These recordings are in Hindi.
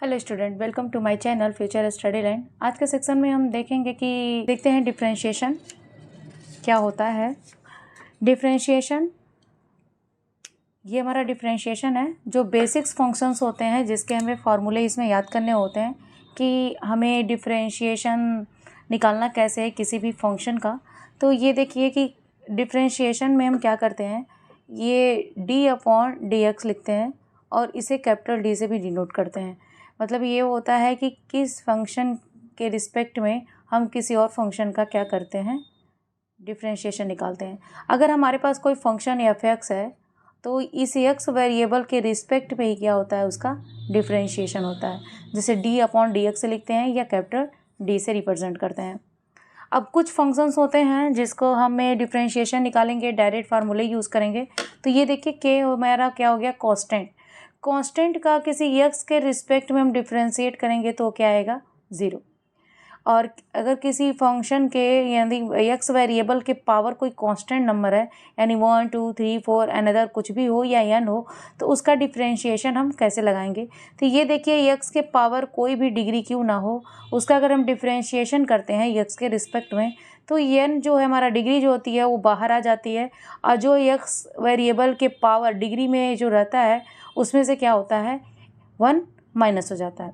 Hello student, welcome to my channel Future Study Line. आज के सेक्शन में हम देखते हैं डिफरेंशिएशन क्या होता है। डिफरेंशिएशन, ये हमारा डिफरेंशिएशन है। जो बेसिक्स फंक्शंस होते हैं जिसके हमें फार्मूले इसमें याद करने होते हैं कि हमें डिफरेंशिएशन निकालना कैसे है किसी भी फंक्शन का। तो ये देखिए कि डिफरेंशिएशन में हम क्या करते हैं, ये d/dx लिखते हैं और इसे कैपिटल D से भी डिनोट करते हैं। मतलब ये होता है कि किस फंक्शन के रिस्पेक्ट में हम किसी और फंक्शन का क्या करते हैं, डिफरेंशिएशन निकालते हैं। अगर हमारे पास कोई फंक्शन f(x) है तो इस x वेरिएबल के रिस्पेक्ट में ही क्या होता है, उसका डिफरेंशिएशन होता है। जैसे d/dx से लिखते हैं या कैपिटल D से रिप्रेजेंट करते हैं। अब कुछ फंक्शंस होते हैं जिसको हमें डिफरेंशिएशन निकालेंगे, डायरेक्ट फार्मूले यूज़ करेंगे। तो ये देखिए k हमारा क्या हो गया, कांस्टेंट। कांस्टेंट का किसी x के रिस्पेक्ट में हम डिफरेंशिएट करेंगे तो क्या आएगा, 0। और अगर किसी फंक्शन के यानी x वेरिएबल के पावर कोई कांस्टेंट नंबर है, यानी 1 2 3 4 अनदर कुछ भी हो या n हो, तो उसका डिफरेंशिएशन हम कैसे लगाएंगे। तो ये देखिए x के पावर कोई भी डिग्री क्यों ना हो, उसका अगर हम डिफरेंशिएशन करते हैं x के रिस्पेक्ट में, तो n जो है हमारा डिग्री जो होती है वो बाहर आ जाती है, और जो x वेरिएबल के पावर डिग्री में जो रहता है उसमें से क्या होता है, 1 माइनस हो जाता है।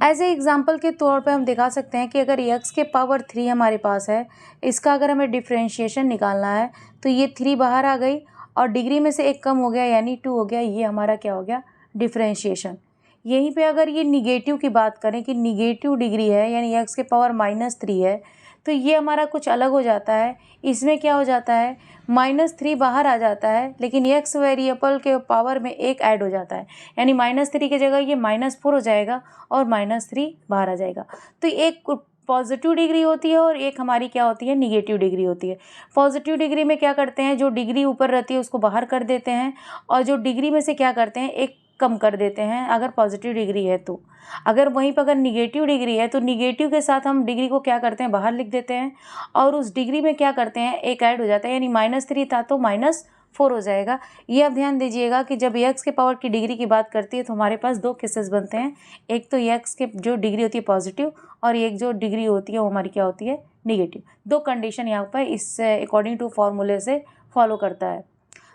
एज ए एग्जाम्पल के तौर पे हम दिखा सकते हैं कि अगर x के पावर 3 हमारे पास है, इसका अगर हमें डिफरेंशिएशन निकालना है तो ये 3 बाहर आ गई और डिग्री में से एक कम हो गया यानी 2 हो गया। ये हमारा क्या हो गया, डिफरेंशिएशन। यहीं पे अगर ये निगेटिव की बात करें कि निगेटिव डिग्री है यानी x के पावर -3 है, तो ये हमारा कुछ अलग हो जाता है। इसमें क्या हो जाता है, -3 बाहर आ जाता है, लेकिन x वेरिएबल के पावर में एक ऐड हो जाता है, यानी -3 की जगह ये -4 हो जाएगा और -3 बाहर आ जाएगा। तो एक पॉजिटिव डिग्री होती है और एक हमारी क्या होती है, निगेटिव डिग्री होती है। पॉजिटिव डिग्री में क्या करते हैं, जो डिग्री ऊपर रहती है उसको बाहर कर देते हैं, और जो डिग्री में से क्या करते हैं, एक कम कर देते हैं अगर पॉजिटिव डिग्री है तो। अगर वहीं पर अगर निगेटिव डिग्री है तो निगेटिव के साथ हम डिग्री को क्या करते हैं, बाहर लिख देते हैं, और उस डिग्री में क्या करते हैं, एक ऐड हो जाता है, यानी -3 था तो -4 हो जाएगा। ये आप ध्यान दीजिएगा कि जब x के पावर की डिग्री की बात करती है तो हमारे पास दो केसेस बनते हैं। एक तो x के जो डिग्री होती है पॉजिटिव, और एक जो डिग्री होती है वो हमारी क्या होती है, निगेटिव। दो कंडीशन यहाँ पर इससे अकॉर्डिंग टू फॉर्मूले से फॉलो करता है।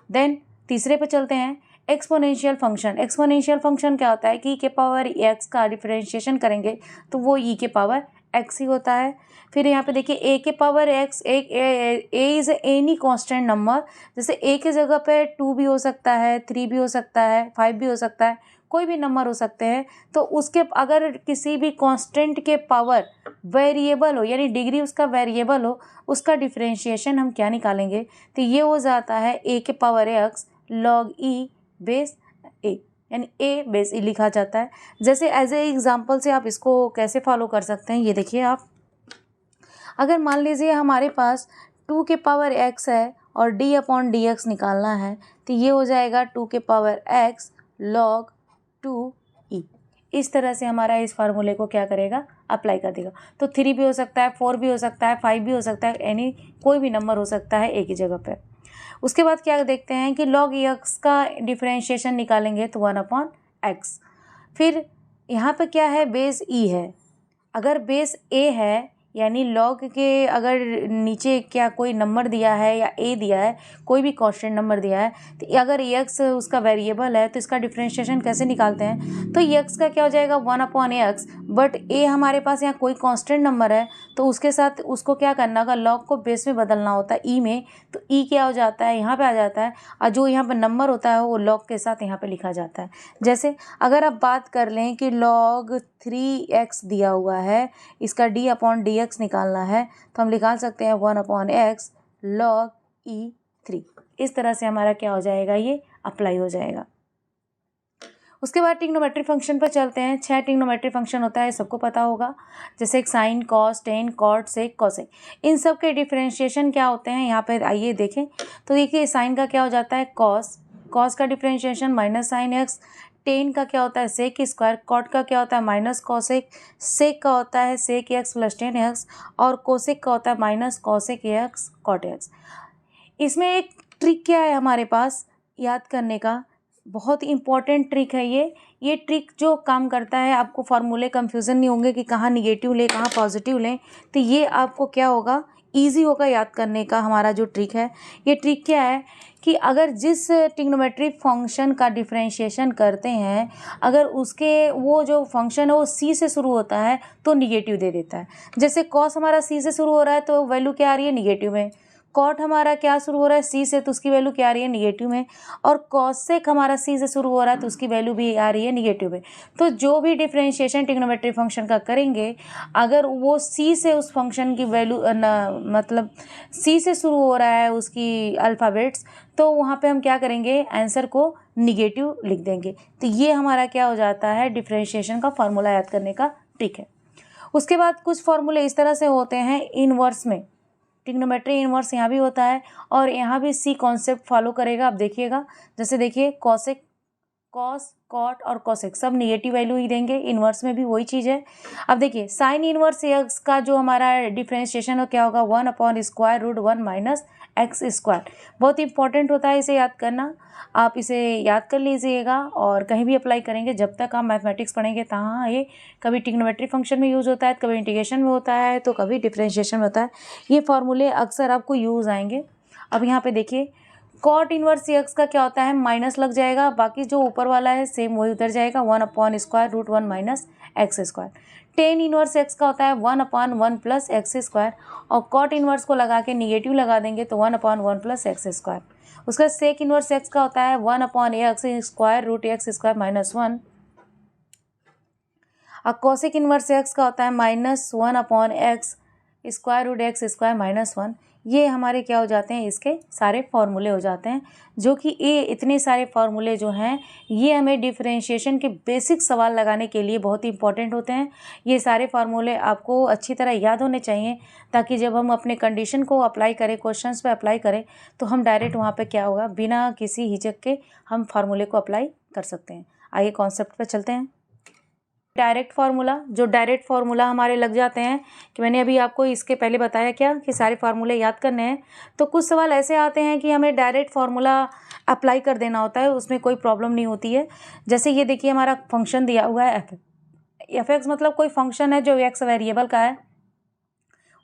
देन तीसरे पे चलते हैं, एक्सपोनेंशियल फंक्शन। एक्सपोनेंशियल फंक्शन क्या होता है कि के पावर x का डिफरेंशिएशन करेंगे तो वो e के पावर x ही होता है। फिर यहाँ पे देखिए a के power x, a is any constant number. जैसे a की जगह पे 2 भी हो सकता है, 3 भी हो सकता है, 5 भी हो सकता है, कोई भी नंबर हो सकते हैं। तो उसके अगर किसी भी कांस्टेंट के पावर वेरिएबल हो यानी डिग्री उसका वेरिएबल हो, उसका डिफरेंशिएशन हम क्या निकालेंगे, तो ये हो जाता है a के power x log e base a, यानी a बेस e लिखा जाता है। जैसे एज ए एग्जाम्पल से आप इसको कैसे फॉलो कर सकते हैं, ये देखिए आप, अगर मान लीजिए हमारे पास 2 के पावर x है और d/dx निकालना है, तो ये हो जाएगा 2 के पावर x log 2e। इस तरह से हमारा इस फार्मूले को क्या करेगा, अप्लाई कर देगा। तो 3 भी हो सकता है, 4 भी हो सकता है, 5 भी हो सकता है, यानी कोई भी नंबर हो सकता है एक ही जगह पे। उसके बाद क्या देखते हैं कि log x का डिफरेंशिएशन निकालेंगे तो 1/x। फिर यहाँ पे क्या है, बेस e है। अगर बेस a है यानी log के अगर नीचे क्या कोई नंबर दिया है या a दिया है, कोई भी कांस्टेंट नंबर दिया है, तो अगर x उसका वेरिएबल है तो इसका डिफरेंशिएशन कैसे निकालते हैं, तो x का क्या हो जाएगा 1/x। बट a हमारे पास यहाँ कोई कांस्टेंट नंबर है तो उसके साथ उसको क्या करना होगा, log को बेस में बदलना होता है e में। तो e क्या हो जाता है, यहाँ पे आ जाता है, और जो यहाँ पर नंबर होता है वो log के साथ यहाँ पे लिखा जाता है। जैसे अगर आप बात कर लें कि log 3x दिया हुआ है, इसका d/dx निकालना है, तो हम निकाल सकते हैं 1/x log e3। इस तरह से हमारा क्या हो जाएगा, ये अप्लाई हो जाएगा। उसके बाद ट्रिग्नोमेट्री फंक्शन पर चलते हैं। 6 ट्रिग्नोमेट्री फंक्शन होता है, सबको पता होगा, जैसे साइन, कॉस, टेन, कॉट, सेक, कोसेक। इन सब के डिफरेंशिएशन क्या होते हैं, यहाँ पर आइए देखें। तो देखिए साइन का क्या हो जाता है, कॉस। कॉस का डिफरेंशिएशन -sin x। टेन का क्या होता है, सेक स्क्वायर। कॉट का क्या होता है, माइनस कॉसेक। सेक का होता है sec x plus tan x. और कोसेक का होता है minus cosec x cot x. इसमें एक ट्रिक क्या है हमारे पास याद करने का, बहुत इंपॉर्टेंट ट्रिक है ये ट्रिक जो काम करता है, आपको फार्मूले कंफ्यूजन नहीं होंगे कि कहाँ निगेटिव लें कहाँ पॉजिटिव लें। तो ये आपको क्या होगा, ईजी होगा याद करने का। हमारा जो ट्रिक है, ये ट्रिक क्या है कि अगर जिस ट्रिग्नोमेट्रिक फंक्शन का डिफरेंशिएशन करते हैं, अगर उसके वो जो फंक्शन है वो सी से शुरू होता है तो निगेटिव दे देता है। जैसे कॉस हमारा सी से शुरू हो रहा है तो वैल्यू क्या आ रही है, निगेटिव में। कॉट हमारा क्या शुरू हो रहा है, सी से, तो उसकी वैल्यू क्या आ रही है, निगेटिव में। और कॉसेक हमारा सी से शुरू हो रहा है तो उसकी वैल्यू भी आ रही है निगेटिव में। तो जो भी डिफरेंशिएशन ट्रिग्नोमेट्रिक फंक्शन का करेंगे, अगर वो सी से उस फंक्शन की वैल्यू मतलब सी से शुरू हो रहा है उसकी अल्फ़ाबेट्स, तो वहाँ पे हम क्या करेंगे, आंसर को निगेटिव लिख देंगे। तो ये हमारा क्या हो जाता है, डिफरेंशिएशन का फार्मूला याद करने का ट्रिक है। उसके बाद कुछ फार्मूले इस तरह से होते हैं इनवर्स में। ट्रिग्नोमेट्री इनवर्स यहाँ भी होता है और यहाँ भी सी कॉन्सेप्ट फॉलो करेगा। आप देखिएगा, जैसे देखिए कॉसेक, कॉस, कॉट और कॉसेक सब निगेटिव वैल्यू ही देंगे। इनवर्स में भी वही चीज़ है। अब देखिए साइन इनवर्स एक्स का जो हमारा डिफरेंशिएशन हो क्या होगा, 1/√1 माइनस एक्स स्क्वायर। बहुत इंपॉर्टेंट होता है इसे याद करना। आप इसे याद कर लीजिएगा और कहीं भी अप्लाई करेंगे। जब तक आप मैथमेटिक्स पढ़ेंगे तहाँ ये कभी ट्रिग्नोमेट्री फंक्शन में यूज़ होता है, कभी इंटीग्रेशन में होता है, तो कभी डिफरेंशिएशन में होता है। ये फॉर्मूले अक्सर आपको यूज़ आएंगे। अब यहाँ पे देखिए कॉट इनवर्स एक्स का क्या होता है, माइनस लग जाएगा, बाकी जो ऊपर वाला है सेम वही उतर जाएगा, 1/√1 minus x square. Tan inverse x का होता है 1/1 प्लस एक्स स्क्वायर, और कॉट इनवर्स को लगा के निगेटिव लगा देंगे तो 1/1 प्लस एक्स स्क्वायर। उसका सेक इनवर्स एक्स का होता है 1/x square √x square minus 1, और कोसेक इनवर्स एक्स का होता है -1/x square √x square minus 1। ये हमारे क्या हो जाते हैं, इसके सारे फॉर्मूले हो जाते हैं। जो कि ये इतने सारे फॉर्मूले जो हैं ये हमें डिफरेंशिएशन के बेसिक सवाल लगाने के लिए बहुत इंपॉर्टेंट होते हैं। ये सारे फार्मूले आपको अच्छी तरह याद होने चाहिए, ताकि जब हम अपने कंडीशन को अप्लाई करें, क्वेश्चंस पे अप्लाई करें, तो हम डायरेक्ट वहाँ पे क्या होगा, बिना किसी हिचक के हम फार्मूले को अप्लाई कर सकते हैं। आइए कॉन्सेप्ट पे चलते हैं। डायरेक्ट फार्मूला, जो डायरेक्ट फार्मूला हमारे लग जाते हैं, कि मैंने अभी आपको इसके पहले बताया क्या कि सारे फार्मूले याद करने हैं। तो कुछ सवाल ऐसे आते हैं कि हमें डायरेक्ट फार्मूला अप्लाई कर देना होता है, उसमें कोई प्रॉब्लम नहीं होती है। जैसे ये देखिए हमारा फंक्शन दिया हुआ है एफ एक्स, मतलब कोई फंक्शन है जो एक्स वेरिएबल का है।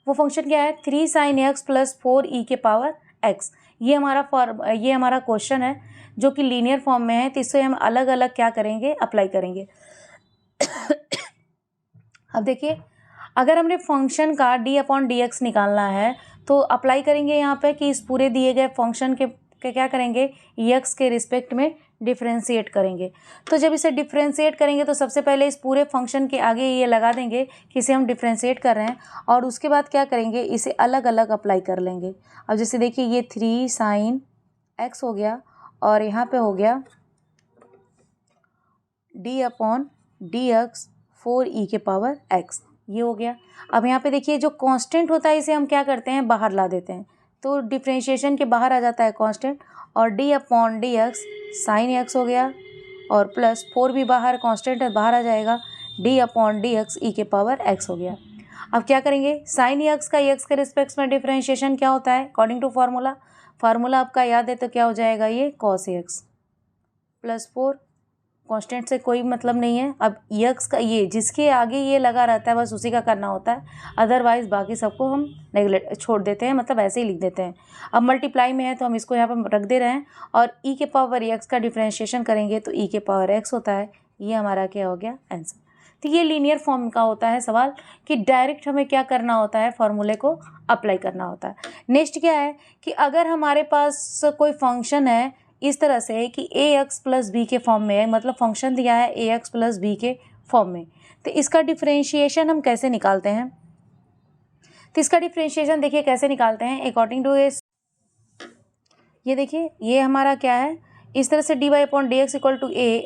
वो फंक्शन क्या है, 3 sin x + 4e के पावर x। ये हमारा क्वेश्चन है जो कि लीनियर फॉर्म में है, तो इससे हम अलग अलग क्या करेंगे, अप्लाई करेंगे। अब देखिए अगर हमने फंक्शन का d/dx निकालना है तो अप्लाई करेंगे यहाँ पे कि इस पूरे दिए गए फंक्शन के क्या करेंगे, x के रिस्पेक्ट में डिफ्रेंशिएट करेंगे। तो जब इसे डिफ्रेंशिएट करेंगे तो सबसे पहले इस पूरे फंक्शन के आगे ये लगा देंगे कि इसे हम डिफ्रेंशिएट कर रहे हैं, और उसके बाद क्या करेंगे, इसे अलग अलग अप्लाई कर लेंगे। अब जैसे देखिए ये 3 sin x हो गया, और यहाँ पे हो गया d/dx 4e के पावर x, ये हो गया। अब यहाँ पे देखिए जो कांस्टेंट होता है इसे हम क्या करते हैं, बाहर ला देते हैं, तो डिफरेंशिएशन के बाहर आ जाता है कांस्टेंट, और d/dx sin x हो गया, और प्लस 4 भी बाहर कांस्टेंट है, बाहर आ जाएगा, d/dx e के पावर x हो गया। अब क्या करेंगे, साइन x का x के रिस्पेक्ट में डिफरेंशिएशन क्या होता है, अकॉर्डिंग टू फार्मूला आपका याद है तो क्या हो जाएगा, ये cos x प्लस 4, कांस्टेंट से कोई मतलब नहीं है। अब x का ये जिसके आगे ये लगा रहता है बस उसी का करना होता है, अदरवाइज बाकी सबको हम नेगलेक्ट छोड़ देते हैं, मतलब ऐसे ही लिख देते हैं। अब मल्टीप्लाई में है तो हम इसको यहाँ पर रख दे रहे हैं, और e के पावर x का डिफरेंशिएशन करेंगे तो e के पावर x होता है। ये हमारा क्या हो गया, आंसर। तो ये लीनियर फॉर्म का होता है सवाल, कि डायरेक्ट हमें क्या करना होता है, फॉर्मूले को अप्लाई करना होता है। नेक्स्ट क्या है कि अगर हमारे पास कोई फंक्शन है इस तरह से कि ax + b के फॉर्म में है, मतलब फंक्शन दिया है ax + b के फॉर्म में, तो इसका डिफरेंशिएशन हम कैसे निकालते हैं। तो इसका डिफरेंशिएशन देखिए कैसे निकालते हैं, अकॉर्डिंग टू ये देखिए ये हमारा क्या है, इस तरह से dy/dx = a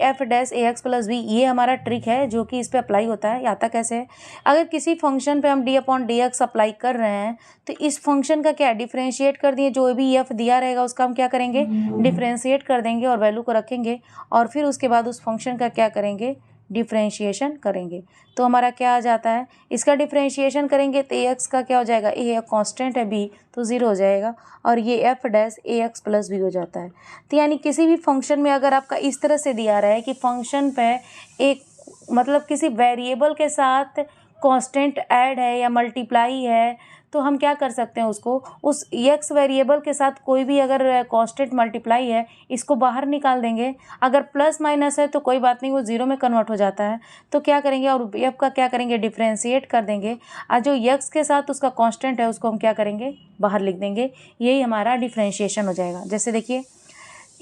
f' ax + b, ये हमारा ट्रिक है जो कि इस पे अप्लाई होता है। आता कैसे है, अगर किसी फंक्शन पे हम d/dx अप्लाई कर रहे हैं तो इस फंक्शन का क्या डिफरेंशिएट कर दिए, जो भी f दिया रहेगा उसका हम क्या करेंगे, डिफरेंशिएट कर देंगे और वैल्यू को रखेंगे, और फिर उसके बाद उस फंक्शन का क्या करेंगे, डिफ्रेंशिएशन करेंगे तो हमारा क्या आ जाता है, इसका डिफ्रेंशिएशन करेंगे तो एक्स का क्या हो जाएगा, ए कांस्टेंट है बी तो 0 हो जाएगा और ये एफ डैश ए एक्स प्लस बी हो जाता है। तो यानी किसी भी फंक्शन में अगर आपका इस तरह से दिया रहा है कि फंक्शन पे एक मतलब किसी वेरिएबल के साथ कांस्टेंट ऐड है या मल्टीप्लाई है तो हम क्या कर सकते हैं, उसको उस एक्स वेरिएबल के साथ कोई भी अगर कांस्टेंट मल्टीप्लाई है इसको बाहर निकाल देंगे। अगर प्लस माइनस है तो कोई बात नहीं, वो 0 में कन्वर्ट हो जाता है। तो क्या करेंगे और एफ का क्या करेंगे, डिफ्रेंशिएट कर देंगे और जो एक्स के साथ उसका कांस्टेंट है उसको हम क्या करेंगे, बाहर लिख देंगे। यही हमारा डिफ्रेंशिएशन हो जाएगा। जैसे देखिए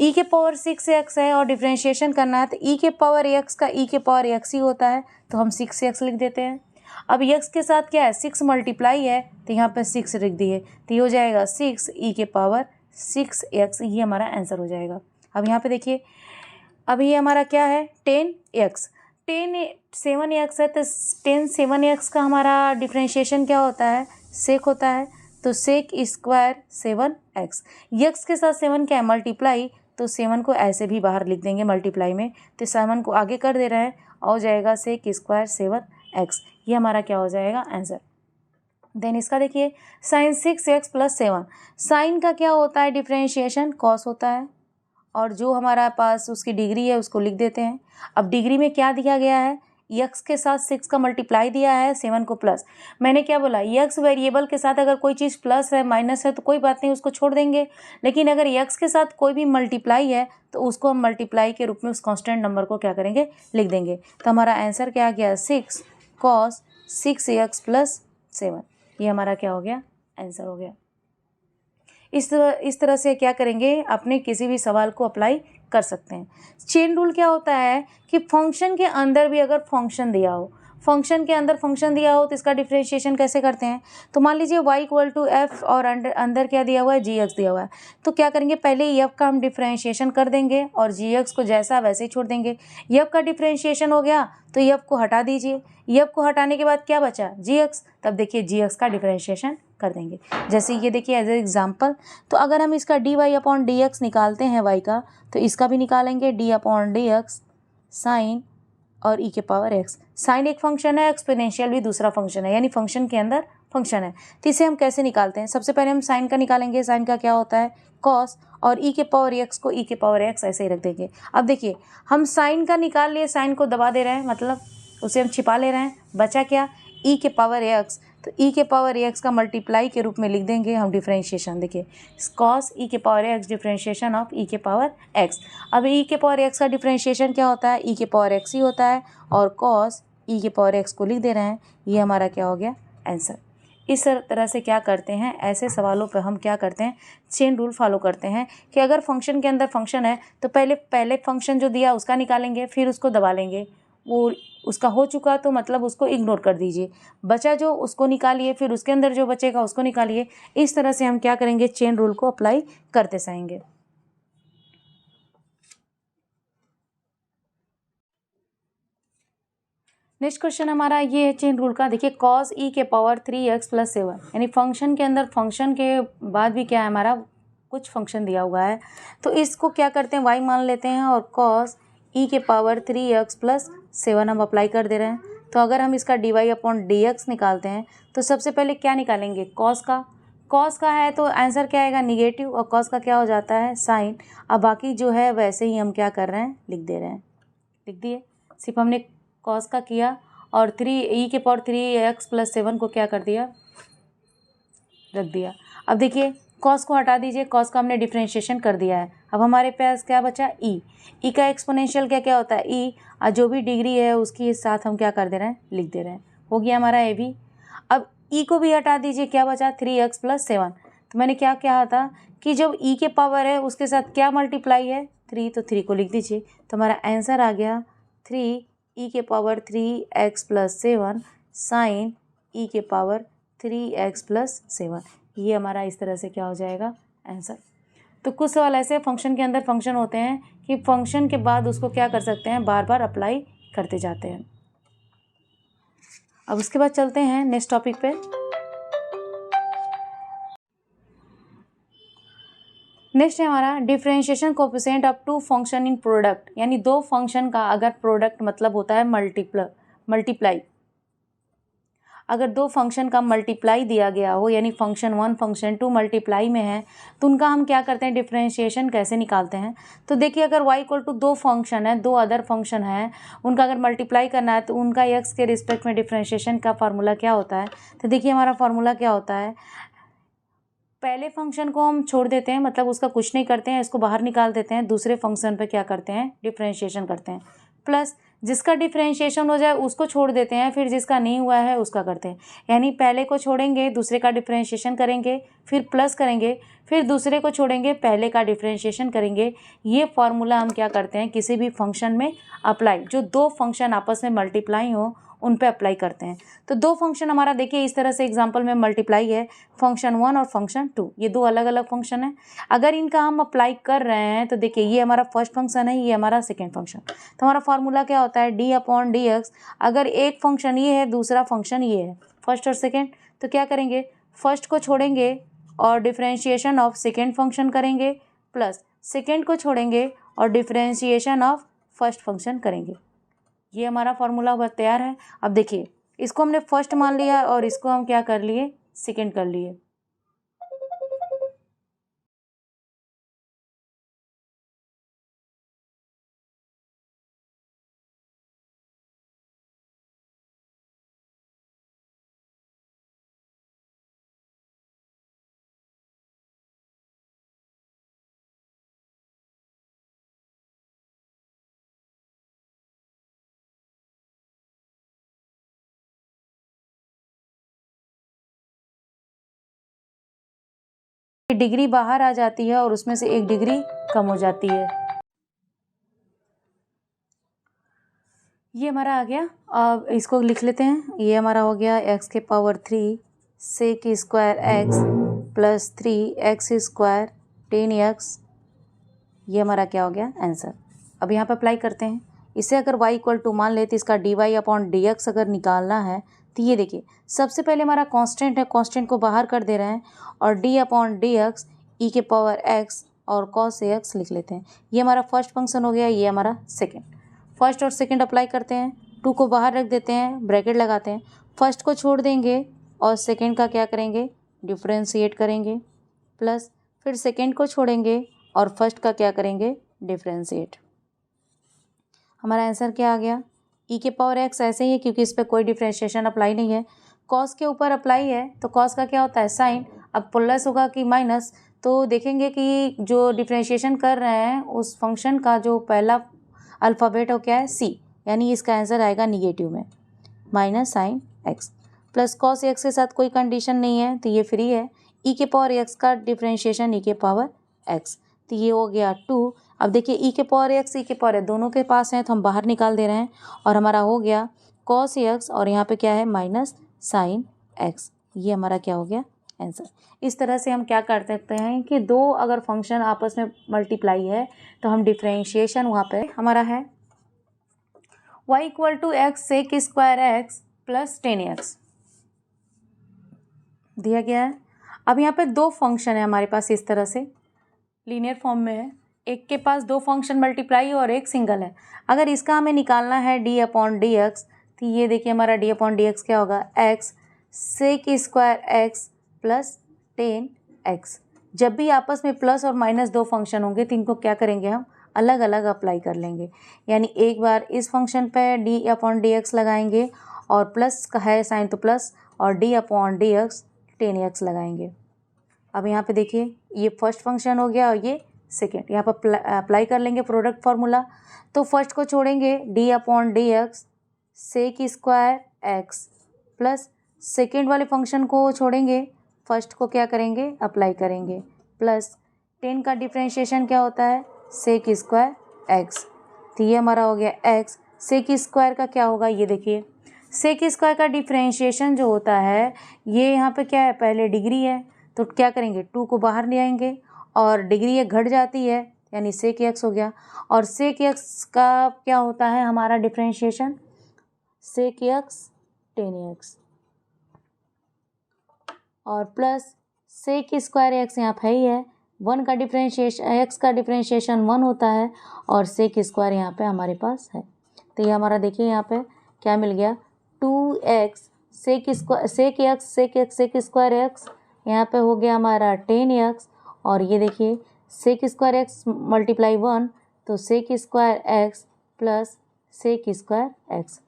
ई के पावर 6x है और डिफ्रेंशिएशन करना है तो ई के पावर एक्स का ई के पावर एक्स ही होता है तो हम 6x लिख देते हैं। अब x के साथ क्या है, 6 मल्टीप्लाई है तो यहाँ पे 6 लिख दिए तो ये हो जाएगा 6 ई के पावर 6x, ये हमारा आंसर हो जाएगा। अब यहाँ पे देखिए अभी ये हमारा क्या है 10x, 7x है तो 7x का हमारा डिफ्रेंशिएशन क्या होता है, सेक होता है तो सेक स्क्वायर 7x, x के साथ 7 क्या है मल्टीप्लाई तो 7 को ऐसे भी बाहर लिख देंगे मल्टीप्लाई में तो 7 को आगे कर दे रहे हैं हो जाएगा सेक स्क्वायर 7x, ये हमारा क्या हो जाएगा आंसर। देन इसका देखिए साइन 6x प्लस 7, साइन का क्या होता है डिफ्रेंशिएशन, कॉस होता है और जो हमारा पास उसकी डिग्री है उसको लिख देते हैं। अब डिग्री में क्या दिया गया है, x के साथ 6 का मल्टीप्लाई दिया है 7 को प्लस, मैंने क्या बोला x वेरिएबल के साथ अगर कोई चीज़ प्लस है माइनस है तो कोई बात नहीं उसको छोड़ देंगे, लेकिन अगर x के साथ कोई भी मल्टीप्लाई है तो उसको हम मल्टीप्लाई के रूप में उस कांस्टेंट नंबर को क्या करेंगे, लिख देंगे। तो हमारा आंसर क्या आ गया 6 cos 6x प्लस 7, ये हमारा क्या हो गया, आंसर हो गया। इस तरह से क्या करेंगे, अपने किसी भी सवाल को अप्लाई कर सकते हैं। चेन रूल क्या होता है कि फंक्शन के अंदर भी अगर फंक्शन दिया हो, फंक्शन के अंदर फंक्शन दिया हो तो इसका डिफरेंशिएशन कैसे करते हैं, तो मान लीजिए y इक्वल टू एफ और अंदर क्या दिया हुआ है, gx दिया हुआ है तो क्या करेंगे, पहले एफ का हम डिफरेंशिएशन कर देंगे और gx को जैसा वैसे ही छोड़ देंगे। एफ का डिफरेंशिएशन हो गया तो एफ को हटा दीजिए, एफ को हटाने के बाद क्या बचा, gx, तब देखिए gx का डिफरेंशिएशन कर देंगे। जैसे ये देखिए एज ए एग्जाम्पल, तो अगर हम इसका dy अपॉन डी एक्स निकालते हैं y का तो इसका भी निकालेंगे d upon D X sine और e के पावर x। साइन एक फंक्शन है, एक्सपोनेंशियल भी दूसरा फंक्शन है, यानी फंक्शन के अंदर फंक्शन है। तो इसे हम कैसे निकालते हैं, सबसे पहले हम साइन का निकालेंगे, साइन का क्या होता है कॉस और e के पावर x को e के पावर x ऐसे ही रख देंगे। अब देखिए हम साइन का निकाल लिए, साइन को दबा दे रहे हैं मतलब उसे हम छिपा ले रहे हैं, बचा क्या e के पावर x, तो e के पावर x का मल्टीप्लाई के रूप में लिख देंगे हम डिफरेंशिएशन। देखिए कॉस e के power x differentiation of e के पावर x। अब e के पावर x का डिफरेंशिएशन क्या होता है, e के पावर x ही होता है और कॉस e के पावर x को लिख दे रहे हैं, ये हमारा क्या हो गया आंसर। इस तरह से क्या करते हैं, ऐसे सवालों पर हम क्या करते हैं, चेन रूल फॉलो करते हैं कि अगर फंक्शन के अंदर फंक्शन है तो पहले फंक्शन जो दिया उसका निकालेंगे, फिर उसको दबा लेंगे, वो उसका हो चुका तो मतलब उसको इग्नोर कर दीजिए, बचा जो उसको निकालिए, फिर उसके अंदर जो बचेगा उसको निकालिए। इस तरह से हम क्या करेंगे, चेन रूल को अप्लाई करते जाएंगे। नेक्स्ट क्वेश्चन हमारा ये है चेन रूल का। देखिए कॉस e के पावर 3x प्लस 7, यानी फंक्शन के अंदर फंक्शन के बाद भी क्या है हमारा कुछ फंक्शन दिया हुआ है, तो इसको क्या करते हैं y मान लेते हैं और कॉस e के पावर 3x प्लस 7 हम अप्लाई कर दे रहे हैं। तो अगर हम इसका dy अपॉन डी एक्स निकालते हैं तो सबसे पहले क्या निकालेंगे, कॉस का है तो आंसर क्या आएगा निगेटिव और कॉस का क्या हो जाता है साइन। अब बाकी जो है वैसे ही हम क्या कर रहे हैं, लिख दे रहे हैं, लिख दिए, सिर्फ हमने कॉस का किया और 3 के पावर 3x प्लस 7 को क्या कर दिया, रख दिया। अब देखिए कॉस को हटा दीजिए, कॉस का हमने डिफरेंशिएशन कर दिया है। अब हमारे पास क्या बचा ई का एक्सपोनेंशियल क्या होता है ई, और जो भी डिग्री है उसके साथ हम क्या कर दे रहे हैं, लिख दे रहे हैं, हो गया हमारा ए भी। अब ई को भी हटा दीजिए, क्या बचा 3x प्लस 7, तो मैंने क्या कहा था कि जब ई के पावर है उसके साथ क्या मल्टीप्लाई है 3, तो 3 को लिख दीजिए, तो हमारा आंसर आ गया 3 e के power 3x plus 7 sine e के पावर 3x प्लस 7, ये हमारा इस तरह से क्या हो जाएगा आंसर। तो कुछ सवाल ऐसे फंक्शन के अंदर फंक्शन होते हैं कि फंक्शन के बाद उसको क्या कर सकते हैं, बार बार अप्लाई करते जाते हैं। अब उसके बाद चलते हैं नेक्स्ट टॉपिक पे। नेक्स्ट है हमारा differentiation coefficient of two function in product, यानी दो फंक्शन का अगर प्रोडक्ट मतलब होता है मल्टीप्लाई, अगर दो फंक्शन का मल्टीप्लाई दिया गया हो, यानी फंक्शन 1 फंक्शन 2 मल्टीप्लाई में है, तो उनका हम क्या करते हैं, डिफरेंशिएशन कैसे निकालते हैं। तो देखिए अगर y इक्वल टू दो फंक्शन है, दो अदर फंक्शन है, उनका अगर मल्टीप्लाई करना है तो उनका x के रिस्पेक्ट में डिफरेंशिएशन का फार्मूला क्या होता है। तो देखिए हमारा फार्मूला क्या होता है, पहले फंक्शन को हम छोड़ देते हैं, मतलब उसका कुछ नहीं करते हैं, इसको बाहर निकाल देते हैं, दूसरे फंक्शन पे क्या करते हैं, डिफरेंशिएशन करते हैं, प्लस जिसका डिफरेंशिएशन हो जाए उसको छोड़ देते हैं, फिर जिसका नहीं हुआ है उसका करते हैं। यानी पहले को छोड़ेंगे, दूसरे का डिफरेंशिएशन करेंगे, फिर प्लस करेंगे, फिर दूसरे को छोड़ेंगे, पहले का डिफरेंशिएशन करेंगे। ये फार्मूला हम क्या करते हैं, किसी भी फंक्शन में अप्लाई, जो दो फंक्शन आपस में मल्टीप्लाई हो उन पे अप्लाई करते हैं। तो दो फंक्शन हमारा देखिए इस तरह से एग्जांपल में मल्टीप्लाई है, फंक्शन 1 और फंक्शन 2, ये दो अलग अलग फंक्शन है। अगर इनका हम अप्लाई कर रहे हैं तो देखिए ये हमारा फर्स्ट फंक्शन है, ये हमारा सेकेंड फंक्शन। तो हमारा फार्मूला क्या होता है, d/dx। अगर एक फंक्शन ये है, दूसरा फंक्शन ये है, फर्स्ट और सेकेंड, तो क्या करेंगे, फर्स्ट को छोड़ेंगे और डिफरेंशिएशन ऑफ सेकेंड फंक्शन करेंगे, प्लस सेकेंड को छोड़ेंगे और डिफरेंशिएशन ऑफ फर्स्ट फंक्शन करेंगे। ये हमारा फार्मूला तैयार है। अब देखिए इसको हमने फर्स्ट मान लिया और इसको हम क्या कर लिए, सेकेंड कर लिए। डिग्री बाहर आ जाती है और उसमें से एक डिग्री कम हो जाती है। ये हमारा आ गया। अब इसको लिख लेते हैं, ये हमारा हो गया x के power 3 sec square x plus 3x² 10x। ये हमारा क्या हो गया, आंसर। अब यहाँ पे अप्लाई करते हैं। इसे अगर y इक्वल टू मान ले तो इसका dy/dx अगर निकालना है तो ये देखिए सबसे पहले हमारा कांस्टेंट है, कांस्टेंट को बाहर कर दे रहे हैं और d/dx e के पावर x और cos ax लिख लेते हैं। ये हमारा फर्स्ट फंक्शन हो गया, ये हमारा सेकेंड। फर्स्ट और सेकेंड अप्लाई करते हैं, 2 को बाहर रख देते हैं, ब्रैकेट लगाते हैं, फर्स्ट को छोड़ देंगे और सेकेंड का क्या करेंगे, डिफ्रेंशिएट करेंगे, प्लस फिर सेकेंड को छोड़ेंगे और फर्स्ट का क्या करेंगे, डिफ्रेंशिएट। हमारा आंसर क्या आ गया, e के पावर x ऐसे ही है क्योंकि इस पर कोई डिफ्रेंशिएशन अप्लाई नहीं है। cos के ऊपर अप्लाई है तो cos का क्या होता है, साइन। अब प्लस होगा कि माइनस, तो देखेंगे कि जो डिफ्रेंशिएशन कर रहे हैं उस फंक्शन का जो पहला अल्फ़ाबेट हो क्या है, c, यानी इसका आंसर आएगा निगेटिव में, minus sine x। Plus cos x के साथ कोई कंडीशन नहीं है तो ये फ्री है। e के पावर x का डिफ्रेंशिएशन e के पावर x, तो ये हो गया 2। अब देखिए e के पावर x e के पावर दोनों के पास हैं तो हम बाहर निकाल दे रहे हैं और हमारा हो गया cos x और यहाँ पे क्या है, माइनस साइन x। ये हमारा क्या हो गया, आंसर। इस तरह से हम क्या कर सकते हैं कि दो अगर फंक्शन आपस में मल्टीप्लाई है तो हम डिफरेंशिएशन वहाँ पे हमारा है y equal to x sec square x plus 10x दिया गया है। अब यहाँ पे दो फंक्शन है हमारे पास, इस तरह से लीनियर फॉर्म में है, एक के पास दो फंक्शन मल्टीप्लाई और एक सिंगल है। अगर इसका हमें निकालना है d/dx तो ये देखिए हमारा d/dx क्या होगा, x sec square x plus 10x। जब भी आपस में प्लस और माइनस दो फंक्शन होंगे तो इनको क्या करेंगे, हम अलग अलग अप्लाई कर लेंगे। यानी एक बार इस फंक्शन पे d/dx लगाएंगे और प्लस का है साइन तो प्लस, और d/dx 10x लगाएंगे। अब यहाँ पे देखिए ये फर्स्ट फंक्शन हो गया और ये सेकेंड, यहाँ पर अप्लाई कर लेंगे प्रोडक्ट फार्मूला। तो फर्स्ट को छोड़ेंगे d/dx sec square x plus second वाले फंक्शन को छोड़ेंगे, फर्स्ट को क्या करेंगे, अप्लाई करेंगे, प्लस 10 का डिफ्रेंशिएशन क्या होता है, सेक स्क्वायर x। तो ये हमारा हो गया x। सेक स्क्वायर का क्या होगा, ये देखिए सेक स्क्वायर का डिफ्रेंशिएशन जो होता है ये यहाँ पे क्या है, पहले डिग्री है तो क्या करेंगे, 2 को बाहर ले आएंगे और डिग्री ये घट जाती है यानी सेक x हो गया। और सेक x का क्या होता है हमारा डिफ्रेंशिएशन, सेक x 10x और प्लस सेक स्क्वायर x यहाँ पे ही है 1 का डिफरेंशिएशन x का डिफरेंशिएशन 1 होता है और सेक स्क्वायर यहाँ पे हमारे पास है। तो ये हमारा देखिए यहाँ पे क्या मिल गया 2x सेक स्क्वायर x, यहाँ पे हो गया हमारा 10x और ये देखिए सेक स्क्वायर x मल्टीप्लाई 1 तो sec square x plus sec square x।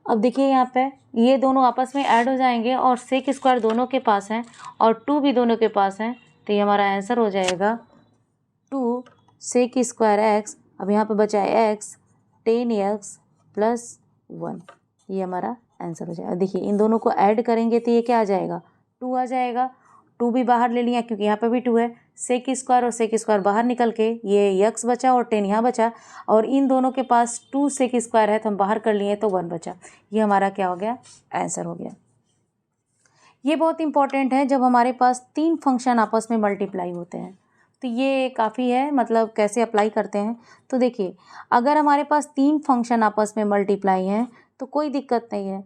अब देखिए यहाँ पे ये दोनों आपस में ऐड हो जाएंगे और सेक स्क्वायर दोनों के पास है और 2 भी दोनों के पास है, तो ये हमारा आंसर हो जाएगा 2 सेक स्क्वायर x। अब यहाँ पे बचा है x 10x प्लस 1, ये हमारा आंसर हो जाएगा। देखिए इन दोनों को ऐड करेंगे तो ये क्या आ जाएगा 2 आ जाएगा। 2 भी बाहर ले लिया क्योंकि यहाँ पे भी 2 है, सेक स्क्वायर और सेक स्क्वायर बाहर निकल के ये x बचा और 10 यहाँ बचा और इन दोनों के पास 2 सेक स्क्वायर है तो हम बाहर कर लिए तो 1 बचा। ये हमारा क्या हो गया आंसर हो गया। ये बहुत इंपॉर्टेंट है जब हमारे पास 3 फंक्शन आपस में मल्टीप्लाई होते हैं, तो ये काफ़ी है मतलब कैसे अप्लाई करते हैं। तो देखिए अगर हमारे पास 3 फंक्शन आपस में मल्टीप्लाई हैं तो कोई दिक्कत नहीं है,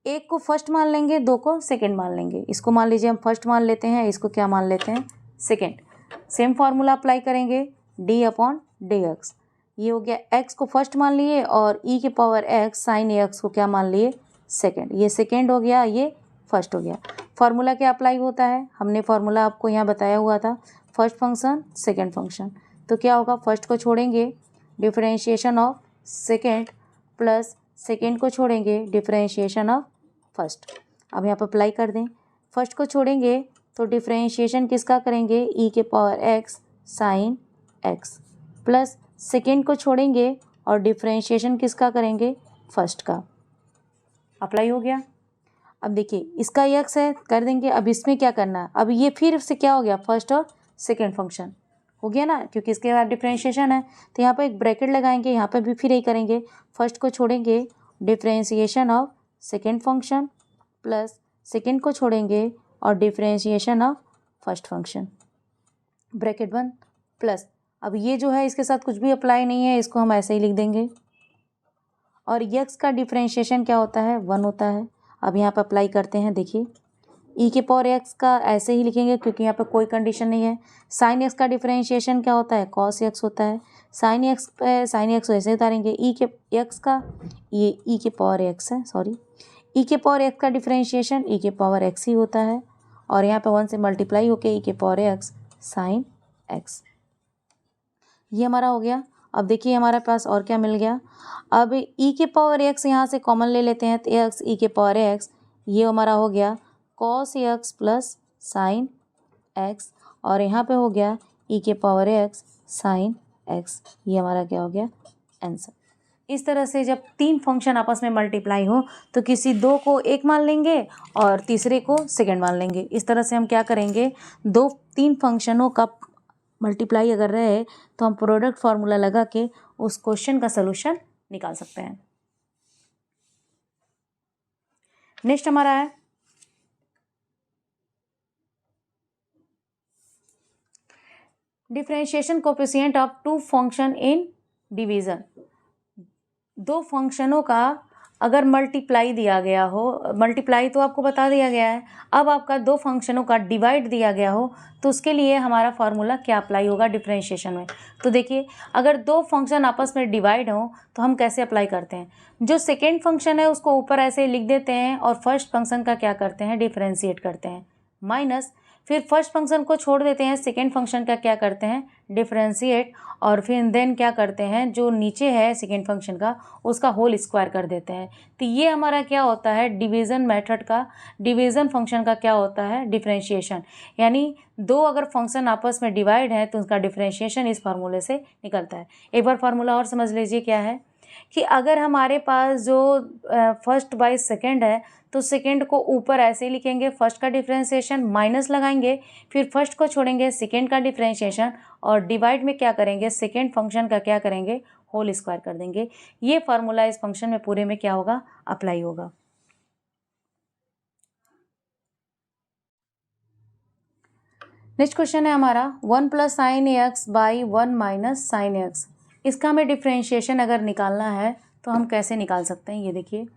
एक को फर्स्ट मान लेंगे, 2 को सेकंड मान लेंगे। इसको मान लीजिए हम फर्स्ट मान लेते हैं, इसको क्या मान लेते हैं सेकंड। सेम फार्मूला अप्लाई करेंगे d/dx। ये हो गया x को फर्स्ट मान लिए और e के पावर x साइन x को क्या मान लिए सेकंड। ये सेकंड हो गया, ये फर्स्ट हो गया। फार्मूला क्या अप्लाई होता है, हमने फार्मूला आपको यहाँ बताया हुआ था, फर्स्ट फंक्शन सेकंड फंक्शन। तो क्या होगा फर्स्ट को छोड़ेंगे differentiation of second plus second को छोड़ेंगे डिफरेंशिएशन ऑफ फर्स्ट। अब यहाँ पर अप्लाई कर दें, फर्स्ट को छोड़ेंगे तो डिफरेंशिएशन किसका करेंगे e के power x sine x plus second को छोड़ेंगे और डिफरेंशिएशन किसका करेंगे फर्स्ट का। अप्लाई हो गया। अब देखिए इसका x है कर देंगे, अब इसमें क्या करना है, अब ये फिर से क्या हो गया फर्स्ट और सेकेंड फंक्शन हो गया ना, क्योंकि इसके बाद डिफरेंशिएशन है तो यहाँ पर एक ब्रैकेट लगाएंगे, यहाँ पर भी फिर यही करेंगे, फर्स्ट को छोड़ेंगे differentiation of second function plus second को छोड़ेंगे और differentiation of first function, bracket बंद प्लस। अब ये जो है इसके साथ कुछ भी अप्लाई नहीं है, इसको हम ऐसे ही लिख देंगे और x का डिफरेंशिएशन क्या होता है 1 होता है। अब यहाँ पर अप्लाई करते हैं, देखिए e के पावर x का ऐसे ही लिखेंगे क्योंकि यहाँ पे कोई कंडीशन नहीं है। साइन x का डिफरेंशिएशन क्या होता है cos x होता है, साइन x वैसे उतारेंगे, e के x का ये e के पावर x है, सॉरी e के पावर x का डिफरेंशिएशन e के पावर x ही होता है और यहाँ पे 1 से मल्टीप्लाई होके e के पावर x साइन x, ये हमारा हो गया। अब देखिए हमारे पास और क्या मिल गया, अब e के पावर x यहाँ से कॉमन ले लेते हैं तो x e के पावर x, ये हमारा हो गया cos x plus sign x और यहाँ पे हो गया e के पावर x साइन x, ये हमारा क्या हो गया आंसर। इस तरह से जब 3 फंक्शन आपस में मल्टीप्लाई हो तो किसी 2 को 1 मान लेंगे और तीसरे को सेकंड मान लेंगे। इस तरह से हम क्या करेंगे 2-3 फंक्शनों का मल्टीप्लाई अगर रहे तो हम प्रोडक्ट फार्मूला लगा के उस क्वेश्चन का सलूशन निकाल सकते हैं। नेक्स्ट हमारा है differentiation coefficient of 2 function in division. 2 फंक्शनों का अगर मल्टीप्लाई दिया गया हो, मल्टीप्लाई तो आपको बता दिया गया है, अब आपका 2 फंक्शनों का डिवाइड दिया गया हो तो उसके लिए हमारा फार्मूला क्या अप्लाई होगा डिफरेंशिएशन में। तो देखिए अगर 2 फंक्शन आपस में डिवाइड हो तो हम कैसे अप्लाई करते हैं, जो सेकेंड फंक्शन है उसको ऊपर ऐसे लिख देते हैं और फर्स्ट फंक्शन का क्या करते हैं डिफरेंशिएट करते हैं, माइनस फिर फर्स्ट फंक्शन को छोड़ देते हैं, सेकेंड फंक्शन का क्या करते हैं डिफरेंशिएट और फिर देन क्या करते हैं जो नीचे है सेकेंड फंक्शन का उसका होल स्क्वायर कर देते हैं। तो ये हमारा क्या होता है डिवीज़न मेथड का, डिवीज़न फंक्शन का क्या होता है डिफरेंशिएशन, यानी 2 अगर फंक्शन आपस में डिवाइड है तो उसका डिफरेंशिएशन इस फार्मूले से निकलता है। एक बार फार्मूला और समझ लीजिए क्या है कि अगर हमारे पास जो फर्स्ट बाई सेकेंड है तो सेकेंड को ऊपर ऐसे ही लिखेंगे, फर्स्ट का डिफरेंशिएशन माइनस लगाएंगे, फिर फर्स्ट को छोड़ेंगे सेकेंड का डिफरेंशिएशन और डिवाइड में क्या करेंगे सेकेंड फंक्शन का क्या करेंगे होल स्क्वायर कर देंगे। ये फार्मूला इस फंक्शन में पूरे में क्या होगा अप्लाई होगा। नेक्स्ट क्वेश्चन है हमारा 1 plus sine x by 1 minus sine x. इसका हमें डिफरेंशिएशन अगर निकालना है तो हम कैसे निकाल सकते हैं, ये देखिए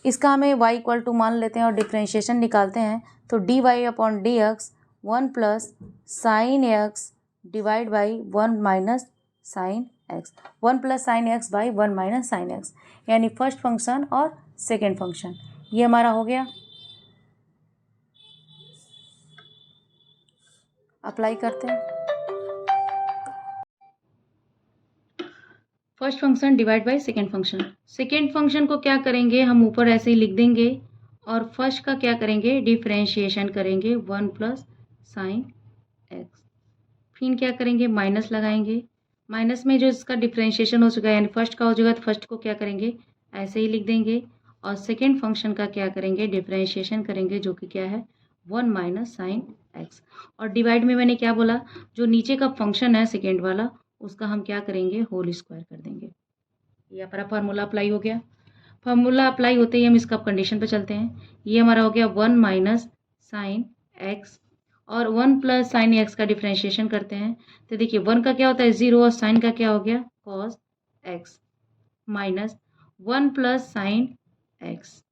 इसका हमें y इक्वल टू मान लेते हैं और डिफरेंशिएशन निकालते हैं तो dy upon D x 1 plus sine x divide by 1 minus sine x, 1 plus sine x by 1 minus sine x, यानी फर्स्ट फंक्शन और सेकेंड फंक्शन। ये हमारा हो गया। अप्लाई करते हैं। First function divide by second function. Second function को क्या करेंगे, हम ऊपर ऐसे ही लिख देंगे और फर्स्ट का क्या करेंगे, डिफरेंशिएशन करेंगे 1 प्लस साइन एक्स। फिर क्या करेंगे, माइनस लगाएंगे। माइनस में जो इसका डिफरेंशिएशन हो चुका है यानी फर्स्ट का हो चुका है तो फर्स्ट को क्या करेंगे, ऐसे ही लिख देंगे। और सेकेंड फंक्शन का क्या करेंगे, डिफरेंशिएशन करेंगे, जो कि क्या है 1 माइनस साइन एक्स। और डिवाइड में मैंने क्या बोला, जो नीचे का फंक्शन है सेकेंड वाला उसका हम क्या करेंगे, होल स्क्वायर कर देंगे। ये हमारा फार्मूला अप्लाई हो गया। फार्मूला अप्लाई होते ही हम इसका कंडीशन पे चलते हैं। ये हमारा हो गया 1 माइनस साइन एक्स और 1 प्लस साइन एक्स का डिफ्रेंशिएशन करते हैं तो देखिए 1 का क्या होता है 0 और साइन का क्या हो गया cos x minus 1 plus sine x.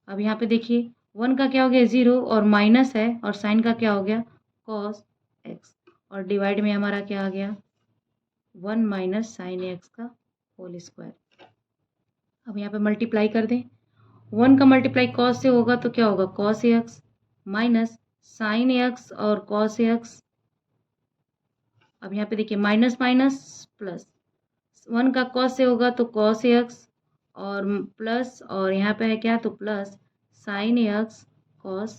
अब यहाँ पे देखिए 1 का क्या हो गया 0 और माइनस है और साइन का क्या हो गया कॉस एक्स और डिवाइड में हमारा क्या आ गया 1 माइनस साइन एक्स का होल स्क्वायर। अब यहाँ पे मल्टीप्लाई कर दें, 1 का मल्टीप्लाई कॉस से होगा तो क्या होगा cos x minus sine x और कॉस एक्स। अब यहाँ पे देखिए माइनस माइनस प्लस, 1 का कॉस से होगा तो कॉस एक्स और प्लस और यहाँ पे है क्या तो plus sine x cos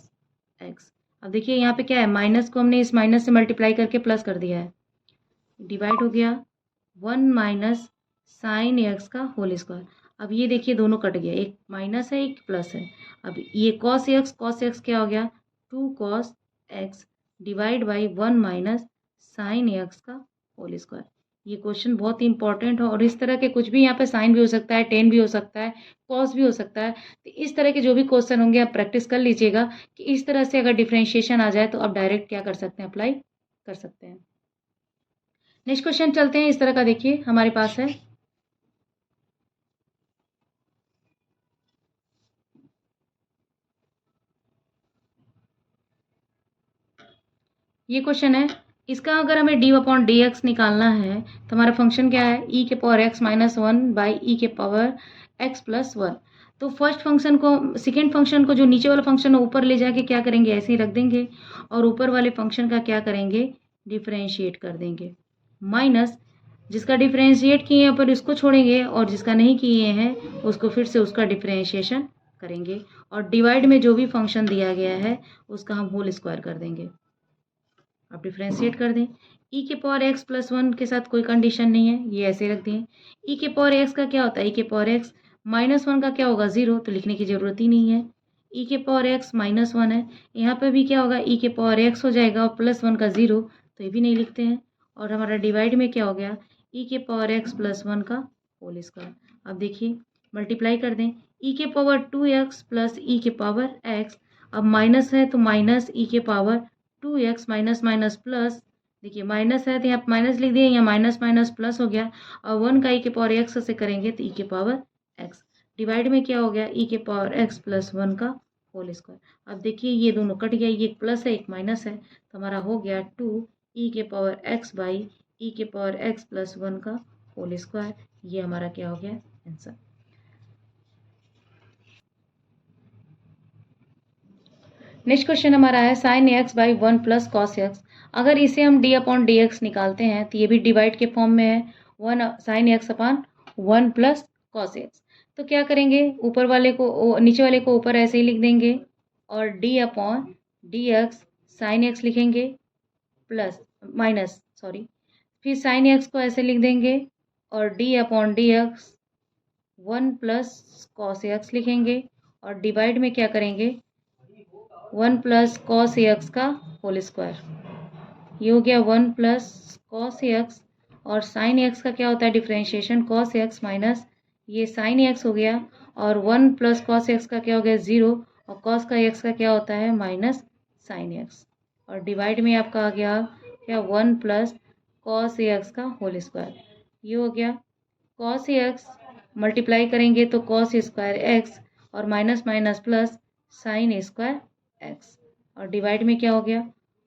x. अब देखिए यहाँ पे क्या है माइनस को हमने इस माइनस से मल्टीप्लाई करके प्लस कर दिया है, डिवाइड हो गया 1 माइनस साइन एक्स का होल स्क्वायर। अब ये देखिए दोनों कट गया, एक माइनस है एक प्लस है। अब ये कॉस एक्स क्या हो गया 2 cos x divide by 1 minus sine x का होल स्क्वायर। ये क्वेश्चन बहुत ही इंपॉर्टेंट है और इस तरह के कुछ भी यहाँ पे साइन भी हो सकता है, टेन भी हो सकता है, कॉस भी हो सकता है। तो इस तरह के जो भी क्वेश्चन होंगे आप प्रैक्टिस कर लीजिएगा कि इस तरह से अगर डिफ्रेंशिएशन आ जाए तो आप डायरेक्ट क्या कर सकते हैं अप्लाई कर सकते हैं। नेक्स्ट क्वेश्चन चलते हैं, इस तरह का देखिए हमारे पास है ये क्वेश्चन है, इसका अगर हमें डी अपॉन डी एक्स निकालना है तो हमारा फंक्शन क्या है ई के power x minus 1 by E के पावर एक्स प्लस 1। तो फर्स्ट फंक्शन को सेकेंड फंक्शन को जो नीचे वाला फंक्शन है ऊपर ले जाके क्या करेंगे ऐसे ही रख देंगे और ऊपर वाले फंक्शन का क्या करेंगे डिफ्रेंशिएट कर देंगे माइनस जिसका डिफ्रेंशिएट किए हैं पर इसको छोड़ेंगे और जिसका नहीं किए हैं उसको फिर से उसका डिफ्रेंशिएशन करेंगे और डिवाइड में जो भी फंक्शन दिया गया है उसका हम होल स्क्वायर कर देंगे। अब डिफ्रेंशिएट कर दें, ई के पावर एक्स प्लस 1 के साथ कोई कंडीशन नहीं है, ये ऐसे रख दें। ई के पावर एक्स का क्या होता है ई के पावर एक्स माइनस 1 का क्या होगा 0, तो लिखने की ज़रूरत ही नहीं है। ई के पावर एक्स माइनस 1 है, यहाँ पे भी क्या होगा ई के पावर एक्स हो जाएगा और प्लस 1 का 0, तो ये भी नहीं लिखते हैं। और हमारा डिवाइड में क्या हो गया ई के पावर एक्स प्लस 1 का होल स्क्वायर। अब देखिए मल्टीप्लाई कर दें, ई के पावर 2x प्लस ई के पावर एक्स, अब माइनस है तो माइनस ई के power 2x minus minus plus, देखिए माइनस है तो यहाँ माइनस लिख दिए, यहाँ माइनस माइनस प्लस हो गया और 1 का ई के पावर एक्स से करेंगे तो ई के पावर एक्स डिवाइड में क्या हो गया ई के पावर एक्स प्लस 1 का होल स्क्वायर। अब देखिए ये दोनों कट गया, ये एक प्लस है एक माइनस है तो हमारा हो गया 2 ई के पावर एक्स बाई ई के पावर एक्स प्लस 1 का होल स्क्वायर। ये हमारा क्या हो गया आंसर। नेक्स्ट क्वेश्चन हमारा है sine x by 1 plus cos x. अगर इसे हम डी अपॉन डी एक्स निकालते हैं तो ये भी डिवाइड के फॉर्म में है 1 sine x upon 1 plus cos x. तो क्या करेंगे ऊपर वाले को नीचे वाले को ऊपर ऐसे ही लिख देंगे और D upon D X sine x लिखेंगे प्लस माइनस सॉरी, फिर साइन एक्स को ऐसे लिख देंगे और D upon D x 1 plus cos x लिखेंगे और डिवाइड में क्या करेंगे 1 प्लस कॉस एक्स का होल स्क्वायर। ये हो गया 1 प्लस कॉस एक्स और साइन एक्स का क्या होता है डिफ्रेंशिएशन कॉस एक्स माइनस ये साइन एक्स हो गया और 1 प्लस कॉस एक्स का क्या हो गया 0 और कॉस का एक्स का क्या होता है माइनस साइन एक्स और डिवाइड में आपका आ गया क्या 1 प्लस कॉस एक्स का होल स्क्वायर। ये हो गया कॉस एक्स मल्टीप्लाई करेंगे तो कॉस स्क्वायर एक्स और minus minus plus sine square x और डिवाइड में क्या हो गया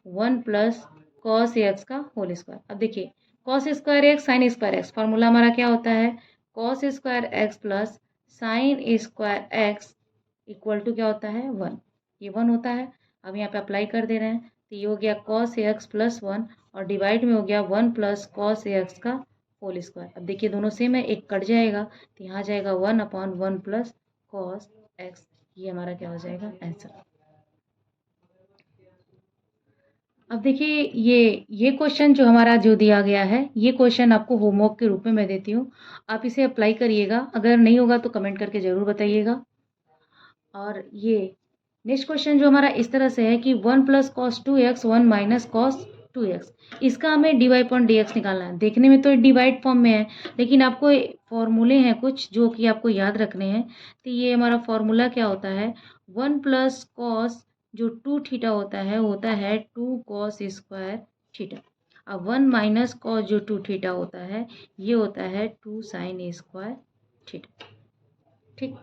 1 प्लस कॉस एक्स का होल स्क्वायर। अब देखिए cos square x sine square x, formula हमारा क्या होता है, cos square x plus sine square x equal to क्या होता है 1, ये 1 होता है। अब यहाँ पे अप्लाई कर दे रहे हैं तो ये हो गया कॉस एक्स प्लस 1 और डिवाइड में हो गया 1 प्लस कॉस एक्स का होल स्क्वायर। अब देखिए दोनों सेम है, एक कट जाएगा तो यहाँ जाएगा 1/1 प्लस कॉस एक्स, ये हमारा क्या हो जाएगा आंसर। अब देखिए ये क्वेश्चन जो हमारा जो दिया गया है, ये क्वेश्चन आपको होमवर्क के रूप में मैं देती हूँ, आप इसे अप्लाई करिएगा, अगर नहीं होगा तो कमेंट करके ज़रूर बताइएगा। और ये नेक्स्ट क्वेश्चन जो हमारा इस तरह से है कि 1 plus cos 2x 1 minus cos 2x, इसका हमें d y upon D x निकालना है। देखने में तो डिवाइड फॉर्म में है, लेकिन आपको फॉर्मूले हैं कुछ जो कि आपको याद रखने हैं। तो ये हमारा फॉर्मूला क्या होता है, 1 प्लस कॉस जो 2 थीटा होता है 2 कॉस स्क्वायर थीटा। अब 1 माइनस कॉस जो 2 थीटा होता है ये होता है 2 साइन स्क्वायर थीटा। ठीक,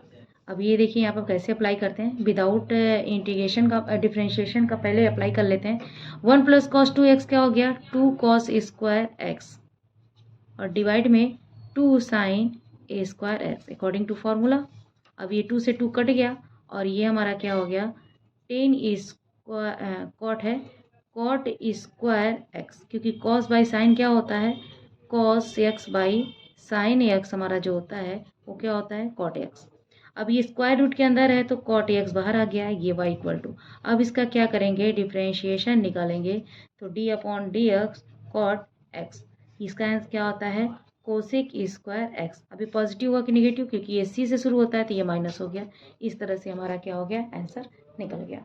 अब ये देखिए यहाँ पर कैसे अप्लाई करते हैं, विदाउट इंटीग्रेशन का डिफरेंशिएशन का पहले अप्लाई कर लेते हैं। 1 प्लस कॉस 2x क्या हो गया 2 कॉस स्क्वायर एक्स और डिवाइड में 2 sine a square x according to formula. अब ये 2 से 2 कट गया और ये हमारा क्या हो गया टेन स्क्वायर कॉट है कॉट स्क्वायर एक्स, क्योंकि कॉस बाई साइन क्या होता है cos x by sine x, हमारा जो होता है वो क्या होता है कॉट एक्स। अब ये स्क्वायर रूट के अंदर है तो कॉट एक्स बाहर आ गया, ये वाई इक्वल टू, अब इसका क्या करेंगे डिफ्रेंशिएशन निकालेंगे तो d upon D x cot x, इसका आंसर क्या होता है कोसेक स्क्वायर एक्स। अभी पॉजिटिव हुआ कि निगेटिव, क्योंकि ये सी से शुरू होता है तो ये माइनस हो गया। इस तरह से हमारा क्या हो गया आंसर निकल गया।